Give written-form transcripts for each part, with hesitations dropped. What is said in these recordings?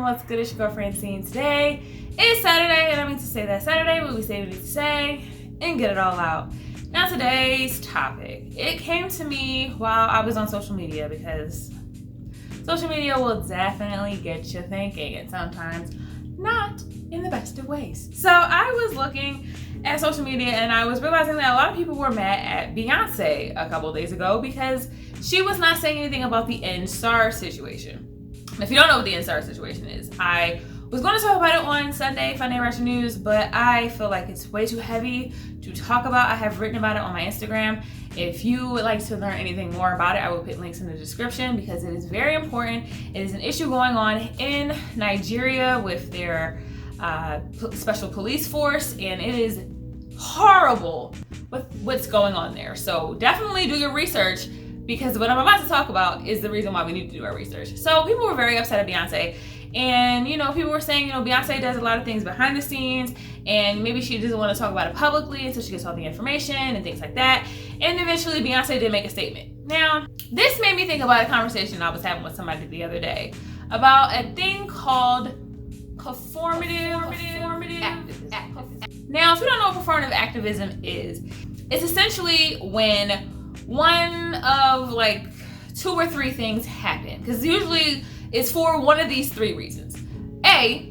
what's good? It's your girl Francine. Today is Saturday, and I mean to say that Saturday we say what we need to say and get it all out. Now today's topic, it came to me while I was on social media because social media will definitely get you thinking, and sometimes not in the best of ways. So I was looking at social media and I was realizing that a lot of people were mad at Beyonce a couple days ago because she was not saying anything about the NSAR situation. If you don't know what the NSAR situation is, I was going to talk about it on Sunday, Funday Rush News, but I feel like it's way too heavy to talk about. I have written about it on my Instagram. If you would like to learn anything more about it, I will put links in the description because it is very important. It is an issue going on in Nigeria with their special police force, and it is horrible with what's going on there. So definitely do your research, because what I'm about to talk about is the reason why we need to do our research. So people were very upset at Beyonce, and people were saying, Beyonce does a lot of things behind the scenes, and maybe she doesn't want to talk about it publicly until she gets all the information and things like that. And eventually Beyonce did make a statement. Now, this made me think about a conversation I was having with somebody the other day about a thing called performative activism. Now, if you don't know what performative activism is, it's essentially when one of like 2 or 3 things happen, because usually it's for one of these 3 reasons. A,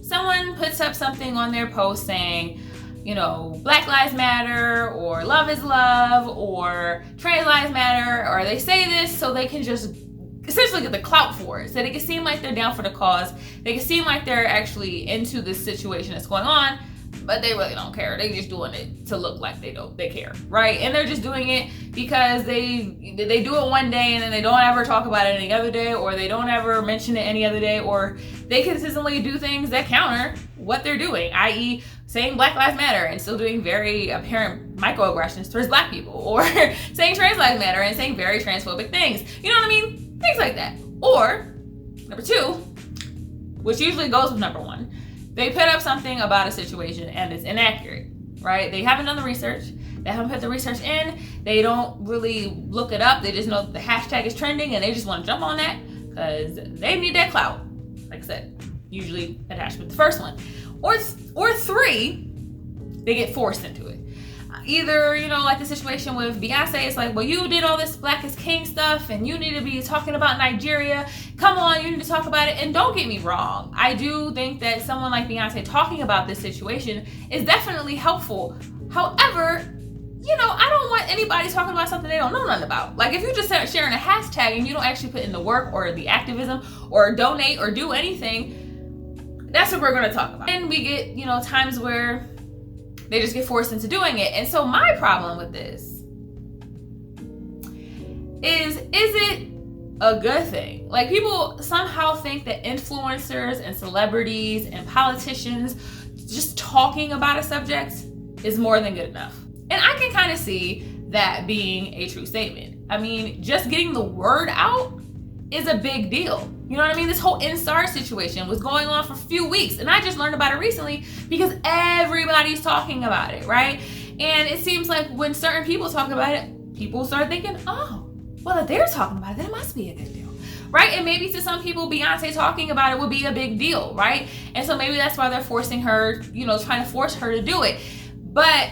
someone puts up something on their post saying, Black Lives Matter, or love is love, or trans lives matter, or they say this so they can just essentially get the clout for it. So they can seem like they're down for the cause. They can seem like they're actually into this situation that's going on, but they really don't care. They just doing it to look like they care, right? And they're just doing it because they do it one day and then they don't ever talk about it any other day, or they don't ever mention it any other day, or they consistently do things that counter what they're doing, i.e. saying Black Lives Matter and still doing very apparent microaggressions towards Black people, or saying trans lives matter and saying very transphobic things. You know what I mean? Things like that. Or number 2, which usually goes with number 1, they put up something about a situation and it's inaccurate, right? They haven't done the research. They haven't put the research in. They don't really look it up. They just know that the hashtag is trending and they just want to jump on that because they need that clout. Like I said, usually attached with the first one. Or 3, they get forced into it. Either, like the situation with Beyonce, it's like, well, you did all this Black is King stuff and you need to be talking about Nigeria. Come on, you need to talk about it. And don't get me wrong, I do think that someone like Beyonce talking about this situation is definitely helpful. However, I don't want anybody talking about something they don't know nothing about. Like, if you just start sharing a hashtag and you don't actually put in the work or the activism or donate or do anything, that's what we're going to talk about. And we get, times where they just get forced into doing it. And so my problem with this is it a good thing? Like, people somehow think that influencers and celebrities and politicians just talking about a subject is more than good enough. And I can kind of see that being a true statement. I mean, just getting the word out is a big deal. You know what I mean? This whole NSAR situation was going on for a few weeks, and I just learned about it recently because everybody's talking about it, right? And it seems like when certain people talk about it, people start thinking, oh, well, if they're talking about it, then it must be a good deal, right? And maybe to some people, Beyonce talking about it would be a big deal, right? And so maybe that's why they're forcing her, trying to force her to do it. But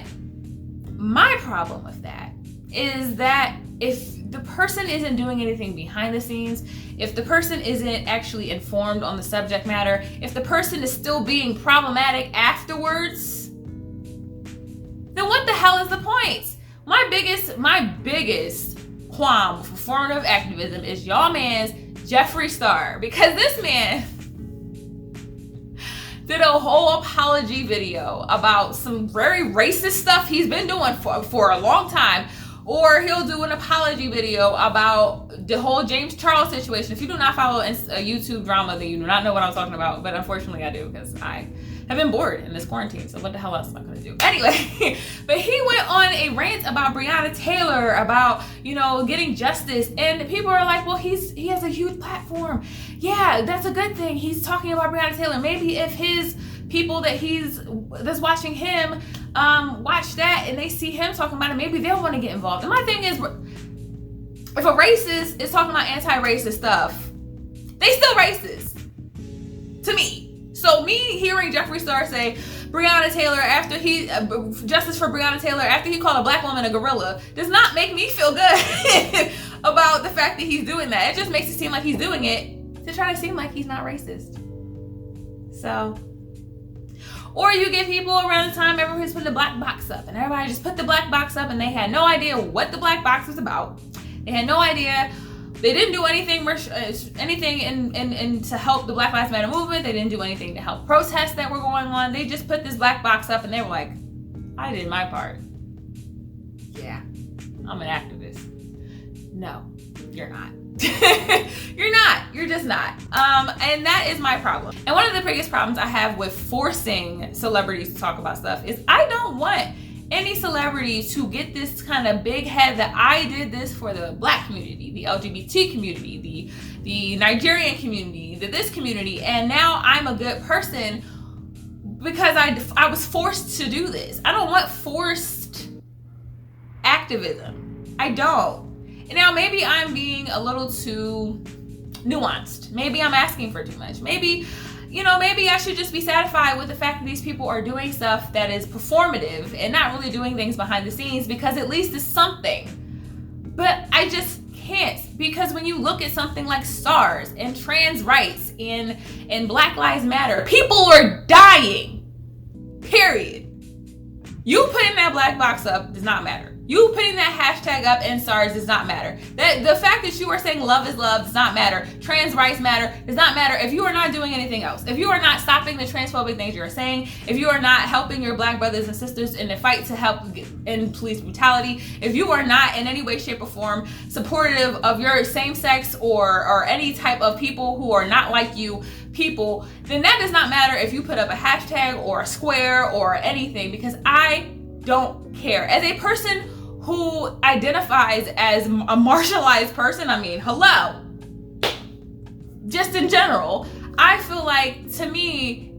my problem with that is that if the person isn't doing anything behind the scenes, if the person isn't actually informed on the subject matter, if the person is still being problematic afterwards, then what the hell is the point? My biggest qualm with performative activism is y'all man's Jeffree Star, because this man did a whole apology video about some very racist stuff he's been doing for a long time. Or he'll do an apology video about the whole James Charles situation. If you do not follow a YouTube drama, then you do not know what I'm talking about. But unfortunately I do, because I have been bored in this quarantine. So what the hell else am I gonna do? Anyway, but he went on a rant about Breonna Taylor, about, getting justice. And people are like, well, he has a huge platform. Yeah, that's a good thing. He's talking about Breonna Taylor. Maybe if his people that's watching him watch that and they see him talking about it, maybe they'll want to get involved. And my thing is, if a racist is talking about anti-racist stuff, they still racist. to me. So me hearing Jeffree Star say Breonna Taylor after he justice for Breonna Taylor after he called a black woman a gorilla does not make me feel good about the fact that he's doing that. It just makes it seem like he's doing it to try to seem like he's not racist. So, or you get people around the time everybody's putting the black box up and everybody just put the black box up and they had no idea what the black box was about. They had no idea. They didn't do anything in to help the Black Lives Matter movement. They didn't do anything to help protests that were going on. They just put this black box up and they were like, I did my part. Yeah, I'm an activist. No, you're not. You're not. You're just not. And that is my problem. And one of the biggest problems I have with forcing celebrities to talk about stuff is I don't want any celebrities to get this kind of big head that I did this for the black community, the LGBT community, the Nigerian community, this community, and now I'm a good person because I was forced to do this. I don't want forced activism. I don't. And now maybe I'm being a little too nuanced. Maybe I'm asking for too much. Maybe I should just be satisfied with the fact that these people are doing stuff that is performative and not really doing things behind the scenes because at least it's something. But I just can't, because when you look at something like SARS and trans rights and Black Lives Matter, people are dying, period. You putting that black box up does not matter. You putting that hashtag up in SARS does not matter. The fact that you are saying love is love does not matter. Trans rights matter does not matter if you are not doing anything else. If you are not stopping the transphobic things you are saying, if you are not helping your black brothers and sisters in the fight to help end police brutality, if you are not in any way, shape, or form supportive of your same sex or any type of people who are not like you people, then that does not matter if you put up a hashtag or a square or anything, because I don't care. As a person who identifies as a marginalized person, I mean, hello. Just in general, I feel like, to me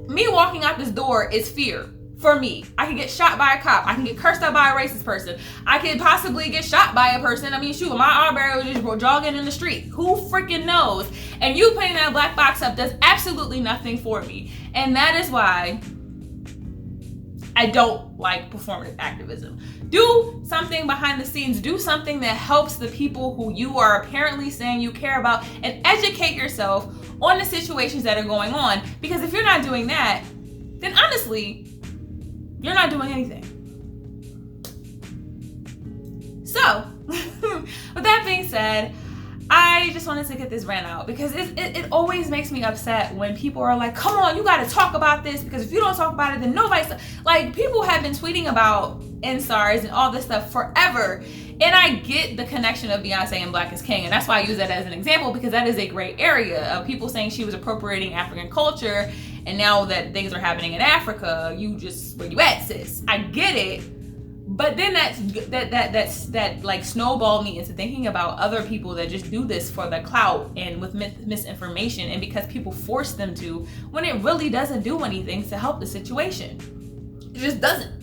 walking out this door is fear. For me, I can get shot by a cop. I can get cursed out by a racist person. I could possibly get shot by a person. I mean, shoot, my Arbery was just jogging in the street. Who freaking knows? And you putting that black box up does absolutely nothing for me. And that is why I don't like performative activism. Do something behind the scenes. Do something that helps the people who you are apparently saying you care about, and educate yourself on the situations that are going on. Because if you're not doing that, then honestly, you're not doing anything. So, with that being said, I just wanted to get this rant out because it always makes me upset when people are like, come on, you gotta talk about this, because if you don't talk about it, then nobody's, like, people have been tweeting about NSARS and all this stuff forever. And I get the connection of Beyonce and Black is King, and that's why I use that as an example, because that is a great area of people saying she was appropriating African culture, and now that things are happening in Africa, you just, where you at, sis? I get it. But then that like snowballed me into thinking about other people that just do this for the clout and with misinformation, and because people force them to, when it really doesn't do anything to help the situation. It just doesn't.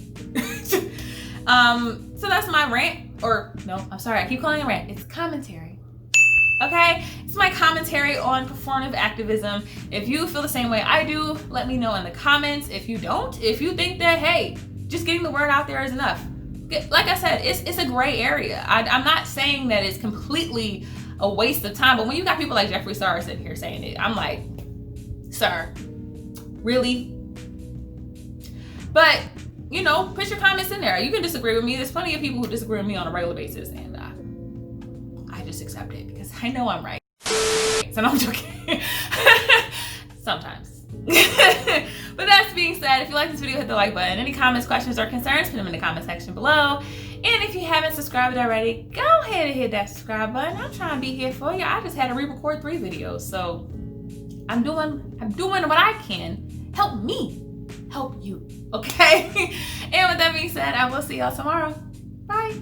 So that's my rant, or no, I'm sorry, I keep calling it a rant. It's commentary. Okay? It's my commentary on performative activism. If you feel the same way I do, let me know in the comments. If you don't, if you think that, hey, just getting the word out there is enough. Like I said, it's a gray area. I'm not saying that it's completely a waste of time, but when you got people like Jeffree Star sitting here saying it, I'm like, sir, really? But, you know, put your comments in there. You can disagree with me. There's plenty of people who disagree with me on a regular basis, and I just accept it because I know I'm right. So no, I'm joking. Sometimes. But that being said, if you like this video, hit the like button. Any comments, questions, or concerns, put them in the comment section below. And if you haven't subscribed already, go ahead and hit that subscribe button. I'm trying to be here for you. I just had to re-record 3 videos, so I'm doing what I can. Help me help you, okay? And with that being said, I will see y'all tomorrow. Bye.